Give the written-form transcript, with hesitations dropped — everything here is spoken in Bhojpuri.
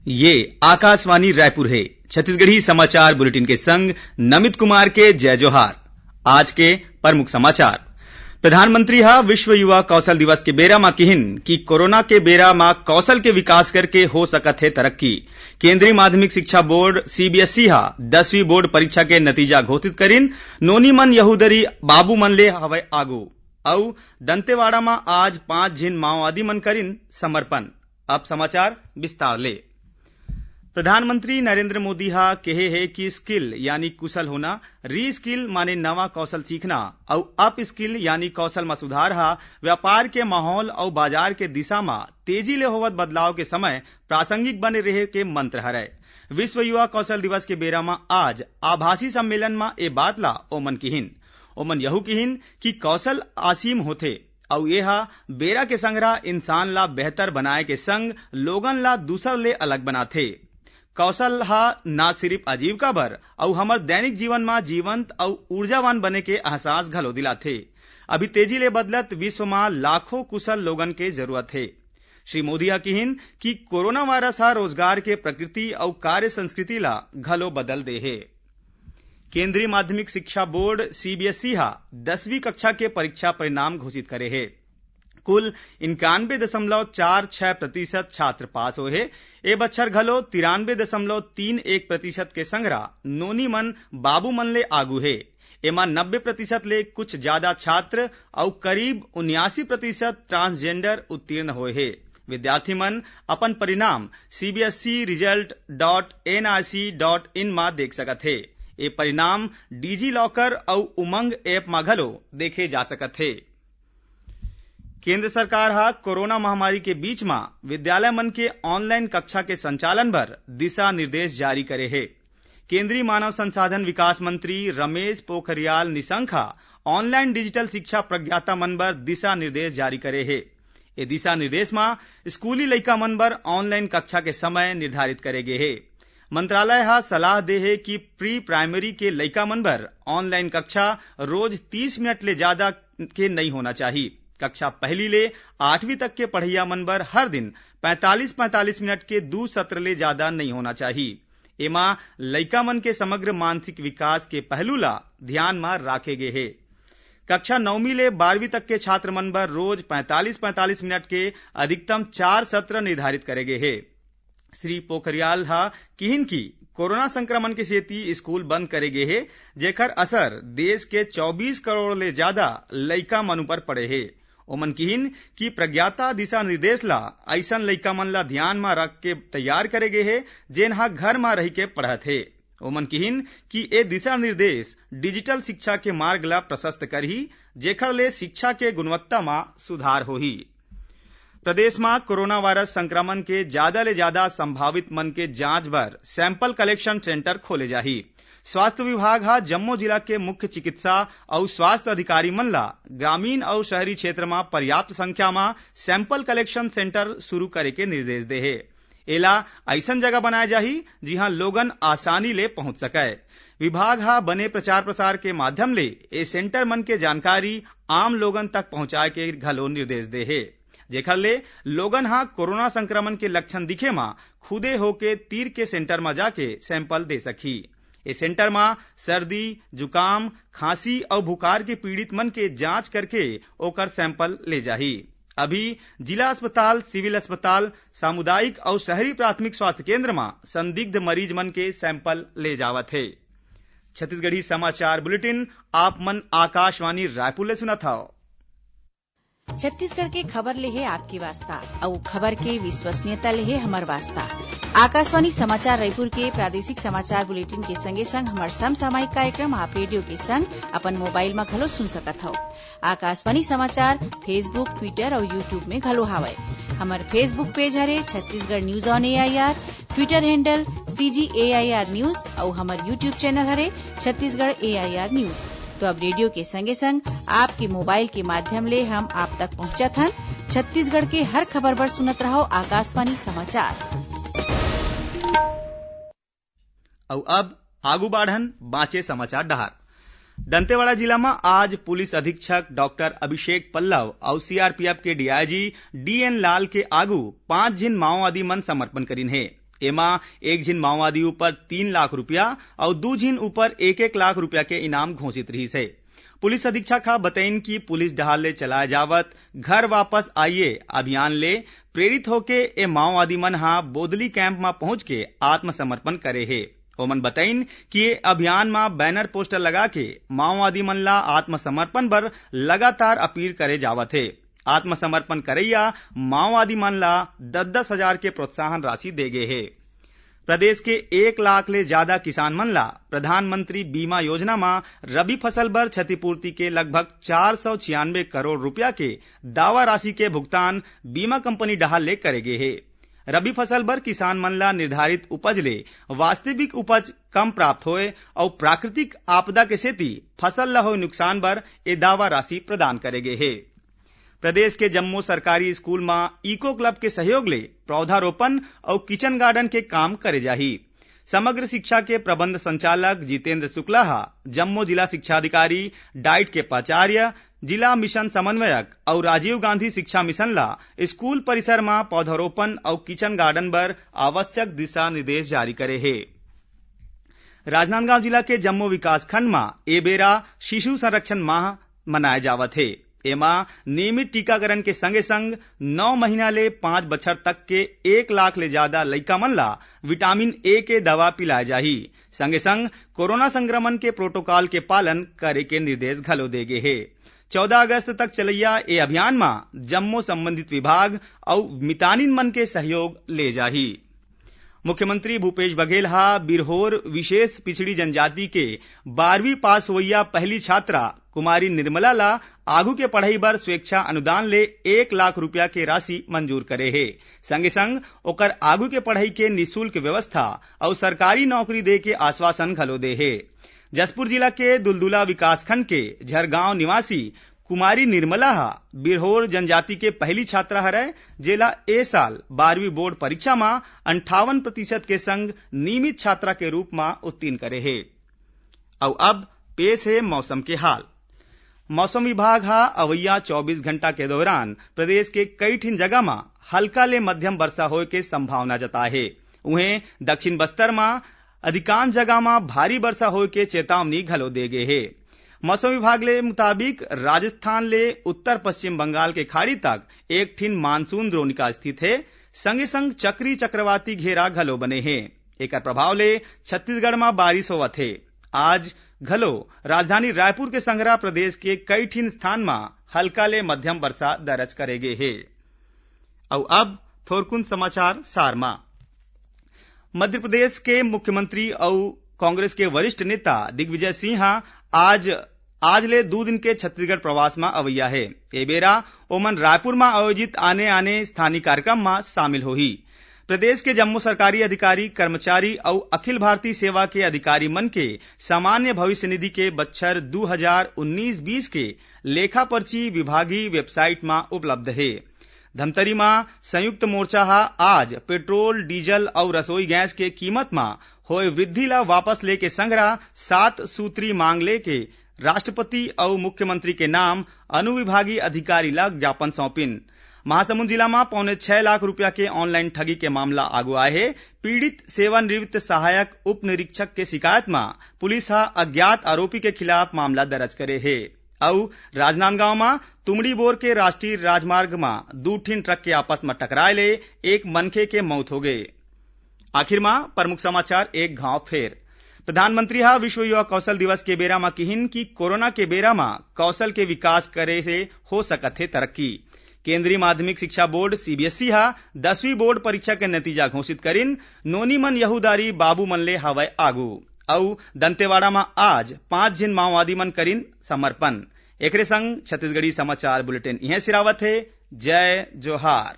ये आकाशवाणी रायपुर है। छत्तीसगढ़ी समाचार बुलेटिन के संग नमित कुमार के जय जोहार। आज के प्रमुख समाचार। प्रधानमंत्री हा विश्व युवा कौशल दिवस के बेरा मा किहिन कि कोरोना के बेरा मा कौशल के विकास करके हो सकत है तरक्की। केंद्रीय माध्यमिक शिक्षा बोर्ड सीबीएसई हा 10वीं बोर्ड परीक्षा के नतीजा घोषित करिन। नोनी मन यहूदरी बाबू मन ले हवय आगू। अउ दंतेवाड़ा मा आज 5 झिन माओवादी मन करिन समर्पण। अब समाचार विस्तार ले। प्रधानमंत्री नरेंद्र मोदी हा कहे है कि स्किल यानी कुशल होना, री स्किल माने नवा कौशल सीखना और अप स्किल यानी कौशल में सुधार हा व्यापार के माहौल और बाजार के दिशा में तेजी ले होवत बदलाव के समय प्रासंगिक बने रहे के मंत्र हरय। विश्व युवा कौशल दिवस के बेरा में आज आभासी सम्मेलन में ए बात ला ओमन यहू किहिन कि कौशल असीम होथे और यह बेरा के संग्रह इंसान ला बेहतर बनाए के संग लोगन ला दूसर ले अलग बनाथे। कौशल हा न सिर्फ आजीविका बर और हमर दैनिक जीवन में जीवंत और ऊर्जावान बने के एहसास घलो दिलाथे। अभी तेजी ले बदलत विश्व में लाखों कुशल लोगन के जरूरत है। श्री मोदी हा किहिन कि कोरोना वायरस हा रोजगार के प्रकृति और कार्य संस्कृति ला घलो बदल दे है। केंद्रीय माध्यमिक शिक्षा बोर्ड सीबीएसई हा 10वीं कक्षा के परीक्षा परिणाम घोषित करे है। कुल 91.46% छात्र पास हुए है। ए बच्छर घलो 93.31% के संग्रह नोनी मन बाबू मन ले आगू है। एमा 90% ले कुछ ज्यादा छात्र और करीब 79% ट्रांसजेंडर उत्तीर्ण हुए है। विद्यार्थी मन अपन परिणाम cbscresult.nic.in मा देख सकत है। ए परिणाम डिजी लॉकर और उमंग ऐप मा घलो देखे जा सकत है। केंद्र सरकार हा कोरोना महामारी के बीच में विद्यालय मन के ऑनलाइन कक्षा के संचालन बर दिशा निर्देश जारी करे है। केंद्रीय मानव संसाधन विकास मंत्री रमेश पोखरियाल निशंक हा ऑनलाइन डिजिटल शिक्षा प्रज्ञाता मन बर दिशा निर्देश जारी करे है। ये दिशा निर्देश में स्कूली लइका मन बर ऑनलाइन कक्षा के समय निर्धारित करे गे है। मंत्रालय हा सलाह दे है कि प्री प्राइमरी के लइका मन बर ऑनलाइन कक्षा रोज 30 मिनट ले ज्यादा के नहीं होना चाहिए। कक्षा पहली ले 8वीं तक के पढ़ैया मन बर हर दिन 45-45 मिनट के 2 सत्र ले ज्यादा नहीं होना चाहिए। एमा लइका मन के समग्र मानसिक विकास के पहलू ला ध्यान में राखे गे है। कक्षा 9वीं ले 12वीं तक के छात्र मन बर रोज 45-45 मिनट के अधिकतम 4 सत्र निर्धारित करे गे है। श्री पोखरियाल हा किहिन की कोरोना संक्रमण के सेती स्कूल बंद करे गे है, जेकर असर देश के 24 करोड़ ले ज्यादा लइका मन पर पड़े है। ओमन किहिन कि प्रज्ञाता दिशा निर्देश ला ऐसन लइका मन ला ध्यान में रख के तैयार करे गे है जेन हा घर में रही के पढ़त है। ओमन किहिन कि ए दिशा निर्देश डिजिटल शिक्षा के मार्ग ला प्रशस्त करही, जेकर ले शिक्षा के गुणवत्ता में सुधार होही। प्रदेश में कोरोना वायरस संक्रमण के ज्यादा ले ज्यादा संभावित मन के जांच बर सैंपल कलेक्शन सेंटर खोले जाही। स्वास्थ्य विभाग हा जम्मू जिला के मुख्य चिकित्सा और स्वास्थ्य अधिकारी मन ला ग्रामीण और शहरी क्षेत्र में पर्याप्त संख्या में सैंपल कलेक्शन सेंटर शुरू करे के निर्देश दे है। एला ऐसन जगह बनाए जाही जिहां लोगन आसानी ले पहुंच सके। विभाग हा बने प्रचार प्रसार के माध्यम ले ए सेंटर मन के जानकारी आम लोगन तक पहुंचाए के घलो निर्देश दे है, जेकर ले लोगन हा कोरोना संक्रमण के लक्षण दिखे मा खुदे होके तीर के सेंटर में जाके सैंपल दे सकी। इस सेंटर में सर्दी, जुकाम, खांसी और बुखार के पीड़ित मन के जांच करके ओकर सैंपल ले जाही। अभी जिला अस्पताल, सिविल अस्पताल, सामुदायिक और शहरी प्राथमिक स्वास्थ्य केंद्र में संदिग्ध मरीज मन के सैंपल ले जावत है। छत्तीसगढ़ी समाचार बुलेटिन आप मन आकाशवाणी रायपुर ले सुनत हव। छत्तीसगढ़ के खबर ले है आपकी वास्ता और खबर के विश्वसनीयता ले है हमर वास्ता। आकाशवाणी समाचार रायपुर के प्रादेशिक समाचार बुलेटिन के संगे संग हमर समसामयिक कार्यक्रम आप रेडियो के संग अपन मोबाइल में घलो सुन सकत हव। आकाशवाणी समाचार फेसबुक, ट्विटर और यूट्यूब में घलो हावय। हमर फेसबुक पेज हरे Chhattisgarh news on AIR, Twitter handle CGAIR news और हमर यूट्यूब चैनल हरे छत्तीसगढ़ AIR न्यूज। तो अब रेडियो के संगे संग आपके मोबाइल के माध्यम ले हम आप तक पहुंचत हन। छत्तीसगढ़ के हर खबर पर सुनत रहो आकाशवाणी समाचार। और अब आगू बाढ़न बाँचे समाचार डहार। दंतेवाड़ा जिला में आज पुलिस अधीक्षक डॉक्टर अभिषेक पल्लव और सीआरपीएफ के डीआईजी DN लाल के आगू 5 जिन माओवादी मन समर्पण करीन है। एमा एक झिन माओवादी ऊपर 3 लाख रुपया और 2 झिन ऊपर 1-1 लाख रुपया के इनाम घोषित रही है। पुलिस अधीक्षक हा बताइन कि पुलिस डहाल ले चलाए जावत घर वापस आइए अभियान ले प्रेरित होके ए माओवादी मन हा बोदली कैंप में पहुंच के आत्मसमर्पण करे हे। ओमन बताइन कि ये अभियान में बैनर पोस्टर लगा के माओवादी मन ला आत्मसमर्पण बर लगातार अपील करे जावत है। आत्मसमर्पण करैया माओवादी मन ला 10-10 हजार के प्रोत्साहन राशि देगे है। प्रदेश के 1 लाख ले ज्यादा किसान मन ला प्रधानमंत्री बीमा योजना में रबी फसल बर क्षतिपूर्ति के लगभग 496 करोड़ रुपया के दावा राशि के भुगतान बीमा कंपनी डहाल ले करेगे है। रबी फसल बर किसान मन ला निर्धारित उपज ले वास्तविक उपज कम प्राप्त होए और प्राकृतिक आपदा के सेती फसल ला होए नुकसान बर ए दावा राशि प्रदान करेगे है। प्रदेश के जम्मू सरकारी स्कूल में इको क्लब के सहयोग ले पौधारोपण और किचन गार्डन के काम करे जाही। समग्र शिक्षा के प्रबंध संचालक जितेंद्र शुक्ला जम्मू जिला शिक्षा अधिकारी डाइट के प्राचार्य जिला मिशन समन्वयक और राजीव गांधी शिक्षा मिशन ला स्कूल परिसर में पौधारोपण और किचन गार्डन बर आवश्यक दिशा निर्देश जारी करे है। राजनांदगांव जिला के जम्मू विकास खंड में ए बेरा शिशु संरक्षण माह मनाए जावत है। एमा नियमित टीकाकरण के संगे संग 9 महीना ले 5 बछर तक के 1 लाख ले ज्यादा लइका मन ला विटामिन ए के दवा पिलाए जाही। संगे संग कोरोना संक्रमण के प्रोटोकॉल के पालन करे के निर्देश घलो देगे है। 14 अगस्त तक चलैया ए अभियान में जम्मू संबंधित विभाग और मितानिन मन के सहयोग ले जाही। मुख्यमंत्री भूपेश बघेल बिरहोर विशेष पिछड़ी जनजाति के 12वीं पास होइया पहली छात्रा कुमारी निर्मला ला आगू के पढ़ाई बर स्वेच्छा अनुदान ले 1 लाख रुपया के राशि मंजूर करे है। संगे संग ओकर आगू के पढ़ाई के निःशुल्क व्यवस्था और सरकारी नौकरी दे के आश्वासन घलो दे है। जसपुर जिला के दुलदुला विकास खंड के झरगांव निवासी कुमारी निर्मला बिरहोर जनजाति के पहली छात्रा हरय, जेला ए साल 12वीं बोर्ड परीक्षा में 58% के संग नियमित छात्रा के रूप में उत्तीर्ण करे है। और अब पेश है मौसम के हाल। मौसम विभाग अवैया 24 घंटा के दौरान प्रदेश के कई ठिन जगह में हल्का ले मध्यम वर्षा होए के संभावना जताए है। उहें दक्षिण बस्तर में अधिकांश जगह में भारी वर्षा होए के चेतावनी घलो दे गे है। मौसम विभाग ले मुताबिक राजस्थान ले उत्तर पश्चिम बंगाल के खाड़ी तक एक ठिन मानसून द्रोणिका स्थित है। संगे संग चक्री चक्रवाती घेरा घलो बने हैं। एकर प्रभाव ले छत्तीसगढ़ में बारिश होवत है। आज घलो राजधानी रायपुर के संगरा प्रदेश के कई ठिन स्थान में हल्का ले मध्यम वर्षा दर्ज करेगे है। और अब थोरकुन समाचार सारमा। मध्य प्रदेश के मुख्यमंत्री और कांग्रेस के वरिष्ठ नेता दिग्विजय सिंह आज ले 2 दिन के छत्तीसगढ़ प्रवास में अवैया है। ए बेरा ओमन रायपुर में आयोजित आने स्थानीय कार्यक्रम में शामिल होही। प्रदेश के जम्मू सरकारी अधिकारी कर्मचारी और अखिल भारतीय सेवा के अधिकारी मन के सामान्य भविष्य निधि के बच्छर 2019-20 के लेखा पर्ची विभागीय वेबसाइट में उपलब्ध है। धमतरी में संयुक्त मोर्चा आज पेट्रोल डीजल और रसोई गैस के कीमत में होए वृद्धि ला वापस लेके संग्रह 7 सूत्री मांग लेके राष्ट्रपति और मुख्यमंत्री के नाम अनुविभागीय अधिकारी ला ज्ञापन सौंपिन। महासमुंद जिला में 6.25 लाख रुपया के ऑनलाइन ठगी के मामला आगू आए है। पीड़ित सेवानिवृत्त सहायक उप निरीक्षक के शिकायत में पुलिस अज्ञात आरोपी के खिलाफ मामला दर्ज करे है। और राजनांदगांव में तुमड़ी बोर के राष्ट्रीय राजमार्ग में 2 ठिन ट्रक के आपस में टकराए ले एक मनखे के मौत हो गए। आखिर में प्रमुख समाचार एक घाव फेर। प्रधानमंत्री विश्व युवा कौशल दिवस के बेरा में किहिन कि कोरोना के बेरा में कौशल के विकास करे से हो सकत है तरक्की। केंद्रीय माध्यमिक शिक्षा बोर्ड सीबीएसई 10वीं बोर्ड परीक्षा के नतीजा घोषित करिन। नोनी मन यहूदारी बाबू मन ले हवय आगू। और दंतेवाड़ा में आज 5 जिन माओवादी मन करिन समर्पण। एकरे संग छत्तीसगढ़ी समाचार बुलेटिन इहे सिरावत है। जय जोहार।